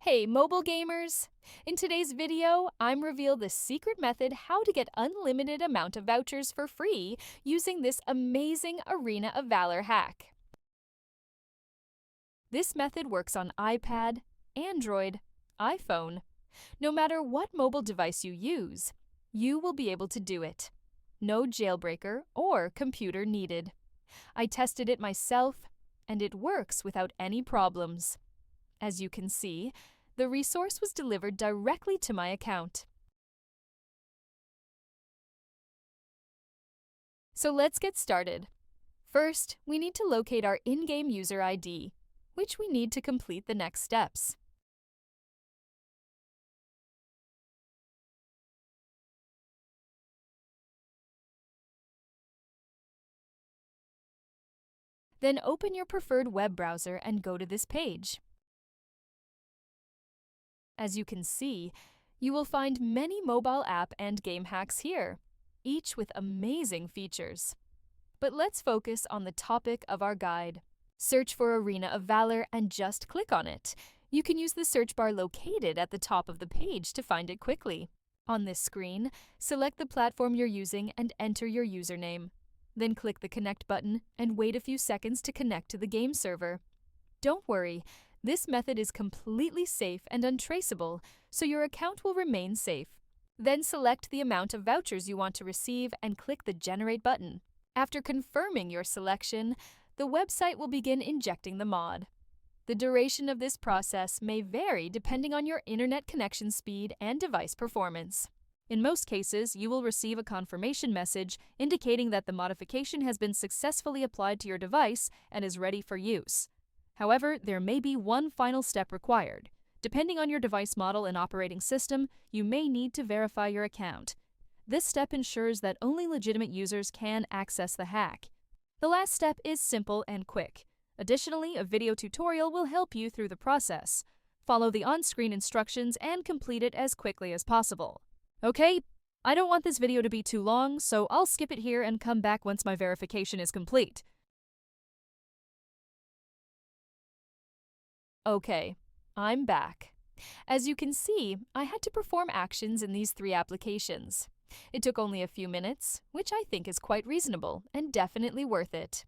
Hey mobile gamers! In today's video, I'm reveal the secret method how to get unlimited amount of vouchers for free using this amazing Arena of Valor hack. This method works on iPad, Android, iPhone. No matter what mobile device you use, you will be able to do it. No jailbreaker or computer needed. I tested it myself, and it works without any problems. As you can see, the resource was delivered directly to my account. So let's get started. First, we need to locate our in-game user ID, which we need to complete the next steps. Then open your preferred web browser and go to this page. As you can see, you will find many mobile app and game hacks here, each with amazing features. But let's focus on the topic of our guide. Search for Arena of Valor and just click on it. You can use the search bar located at the top of the page to find it quickly. On this screen, select the platform you're using and enter your username. Then click the Connect button and wait a few seconds to connect to the game server. Don't worry, this method is completely safe and untraceable, so your account will remain safe. Then select the amount of vouchers you want to receive and click the Generate button. After confirming your selection, the website will begin injecting the mod. The duration of this process may vary depending on your internet connection speed and device performance. In most cases, you will receive a confirmation message indicating that the modification has been successfully applied to your device and is ready for use. However, there may be one final step required. Depending on your device model and operating system, you may need to verify your account. This step ensures that only legitimate users can access the hack. The last step is simple and quick. Additionally, a video tutorial will help you through the process. Follow the on-screen instructions and complete it as quickly as possible. Okay, I don't want this video to be too long, so I'll skip it here and come back once my verification is complete. Okay, I'm back. As you can see, I had to perform actions in these 3 applications. It took only a few minutes, which I think is quite reasonable and definitely worth it.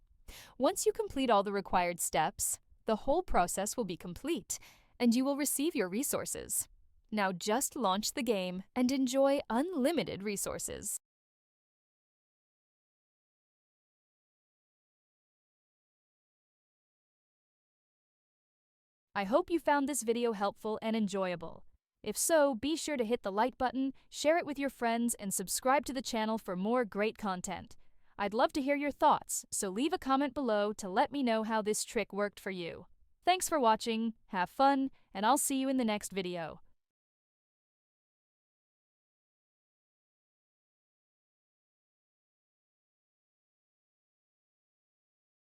Once you complete all the required steps, the whole process will be complete, and you will receive your resources. Now just launch the game and enjoy unlimited resources. I hope you found this video helpful and enjoyable. If so, be sure to hit the like button, share it with your friends, and subscribe to the channel for more great content. I'd love to hear your thoughts, so leave a comment below to let me know how this trick worked for you. Thanks for watching, have fun, and I'll see you in the next video.